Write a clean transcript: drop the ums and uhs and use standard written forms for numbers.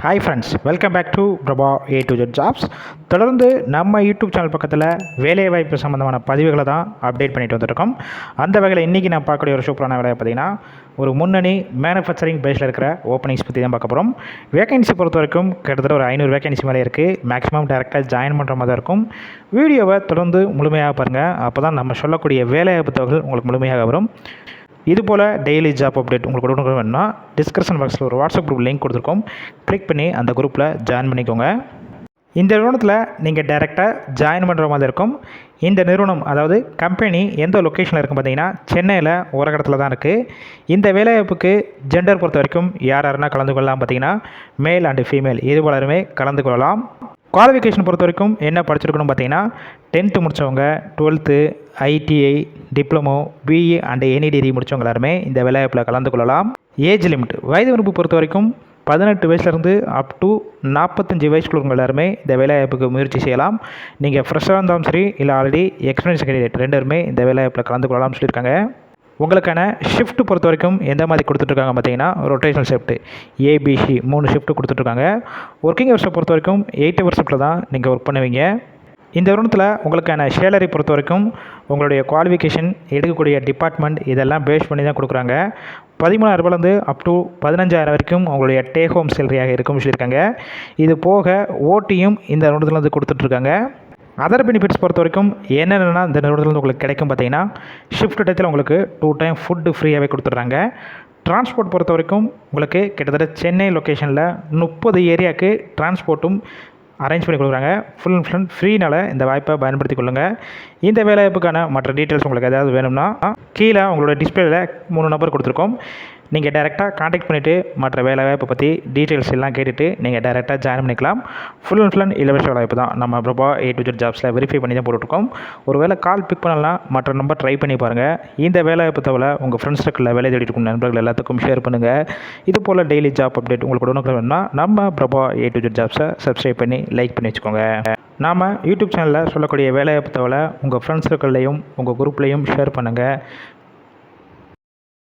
Hi friends, welcome back to Prabha A to Z jobs. தொடர்ந்து நம்ம YouTube channel பக்கத்தில் வேலைவாய்ப்பு சம்மந்தமான பதிவுகளை தான் அப்டேட் பண்ணிட்டு வந்துருக்கோம். அந்த வகையில் இன்றைக்கி நான் பார்க்கக்கூடிய ஒரு சூப்பரான வேலையை பார்த்தீங்கன்னா, ஒரு முன்னணி மேனுஃபேக்சரிங் பேஸில் இருக்கிற ஓப்பனிங்ஸ் பற்றி தான் பார்க்க போகிறோம். வேகன்சி பொறுத்த வரைக்கும் கிட்டத்தட்ட ஒரு 500 வேகன்சி மேலே இருக்குது. மேக்ஸிமம் டேரெக்டாக ஜாயின் பண்ணுற மாதிரி தான் இருக்கும். வீடியோவை தொடர்ந்து முழுமையாக பாருங்கள். அப்போ தான் நம்ம சொல்லக்கூடிய வேலைவாய்ப்பு தகவல்கள் உங்களுக்கு முழுமையாக வரும். இதுபோல் டெய்லி ஜாப் அப்டேட் உங்களுக்கு கொடுக்க வேணும்னா டிஸ்கிரிப்ஷன் பாக்ஸில் ஒரு வாட்ஸ்அப் குரூப் லிங்க் கொடுத்துருக்கோம். கிளிக் பண்ணி அந்த குரூப்பில் ஜாயின் பண்ணிக்கோங்க. இந்த நிறுவனத்தில் நீங்கள் டைரெக்டாக ஜாயின் பண்ணுற மாதிரி இருக்கும். இந்த நிறுவனம் அதாவது கம்பெனி எந்த லொக்கேஷனில் இருக்கும் பார்த்தீங்கன்னா, சென்னையில் ஒரு இடத்துல தான் இருக்குது. இந்த வேலைவாய்ப்புக்கு ஜெண்டர் பொறுத்த வரைக்கும் யார் யாருன்னா கலந்து கொள்ளலாம் பார்த்தீங்கன்னா, மேல் அண்டு ஃபீமேல் இது போலருமே கலந்து கொள்ளலாம். குவாலிஃபிகேஷன் பொறுத்த வரைக்கும் என்ன படிச்சிருக்கணும் பார்த்தீங்கன்னா, 10th முடித்தவங்க, 12th, ITI, diploma, BE and any degree முடித்தவங்க எல்லாருமே இந்த வேலைவாய்ப்பில் கலந்து கொள்ளலாம். ஏஜ் லிமிட் வயது வரம்பு பொறுத்த வரைக்கும் 18 வயசுலேருந்து அப் டு 45 வயசுக்குள்ளவங்க எல்லாருமே இந்த வேலைவாய்ப்புக்கு முயற்சி செய்யலாம். நீங்கள் ஃப்ரெஷ்ஷாக இருந்தாலும் சரி, இல்லை ஆல்ரெடி எக்ஸ்பீரியன்ஸ் கேண்டிடேட் ரெண்டுமே இந்த வேலைவாய்ப்பில் கலந்து கொள்ளலாம்னு சொல்லியிருக்காங்க. உங்களுக்கான ஷிஃப்ட் பொறுத்த வரைக்கும் எந்த மாதிரி கொடுத்துட்ருக்காங்க பார்த்தீங்கன்னா, ரொட்டேஷனல் ஷிஃப்ட்டு ABC 3 ஷிஃப்ட்டு கொடுத்துட்ருக்காங்க. ஒர்க்கிங் ஹவர்ஸை பொறுத்த வரைக்கும் 8 ஹவர் ஷிஃப்ட்டில் தான் நீங்கள் ஒர்க் பண்ணுவீங்க. இந்த நிறுவனத்தில் உங்களுக்கான சேலரி பொறுத்த வரைக்கும் உங்களுடைய குவாலிஃபிகேஷன், எடுக்கக்கூடிய டிபார்ட்மெண்ட் இதெல்லாம் பேஸ் பண்ணி தான் கொடுக்குறாங்க. 13,000 ரூபாயிலேருந்து அப் டு 15,000 வரைக்கும் உங்களுடைய டேக் ஹோம் சேலரியாக இருக்கும்னு சொல்லியிருக்காங்க. இது போக ஓட்டியும் இந்த நிறுவனத்துலேருந்து கொடுத்துட்ருக்காங்க. அதர் பெனிஃபிட்ஸ் பொறுத்த வரைக்கும் என்னென்னா இந்த நிறுவனத்துலேருந்து உங்களுக்கு கிடைக்கும் பார்த்தீங்கன்னா, ஷிஃப்ட் டயத்தில் உங்களுக்கு 2 டைம் ஃபுட்டு ஃப்ரீயாகவே கொடுத்துட்றாங்க. டிரான்ஸ்போர்ட் பொறுத்த வரைக்கும் உங்களுக்கு கிட்டத்தட்ட சென்னை லொக்கேஷனில் 30 ஏரியாவுக்கு டிரான்ஸ்போர்ட்டும் அரேஞ்ச் பண்ணி கொடுக்குறாங்க. ஃபுல் அண்ட் ஃபுல் ஃப்ரீனால் இந்த வாய்ப்பை பயன்படுத்தி கொள்ளுங்கள். இந்த வேலைவாய்ப்புக்கான மற்ற டீட்டெயில்ஸ் உங்களுக்கு ஏதாவது வேணும்னா கீழே உங்களோட டிஸ்பிளேயில் 3 நம்பர் கொடுத்துருக்கோம். நீங்கள் டைரெக்டாக காண்டாக்ட் பண்ணிவிட்டு மற்ற வேலைவாய்ப்பை பற்றி டீட்டெயில்ஸ் எல்லாம் கேட்டுட்டு நீங்கள் டைரெக்டாக ஜாயின் பண்ணிக்கலாம். ஃபுல் அண்ட் ஃபுல் இலவச வேலைவாய்ப்பு தான். நம்ம பிரபா A to Z ஜாப்ஸில் வெரிஃபை பண்ணி தான் போட்டுருக்கோம். ஒரு வேளை கால் பிக் பண்ணலாம், மற்ற நம்பர் ட்ரை பண்ணி பாருங்கள். இந்த வேலைவாய்ப்பு தவிர உங்கள் ஃப்ரெண்ட்ஸ் சர்க்கிளில் வேலை தேடிட்டு இருக்கும் நண்பர்கள் எல்லாத்துக்கும் ஷேர் பண்ணுங்கள். இது போல் டெய்லி ஜாப் அப்டேட் உங்களுக்கு உடனே வேணும்னா நம்ம பிரபா A to Z ஜாப்ஸை சப்ஸ்கிரைப் பண்ணி லைக் பண்ணி வச்சுக்கோங்க. நாம் யூடியூப் சேனலில் சொல்லக்கூடிய வேலைவாய்ப்பு தவிர உங்கள் ஃப்ரெண்ட்ஸ் சர்க்கிள்லையும் உங்கள் குரூப்லேயும் ஷேர் பண்ணுங்கள்.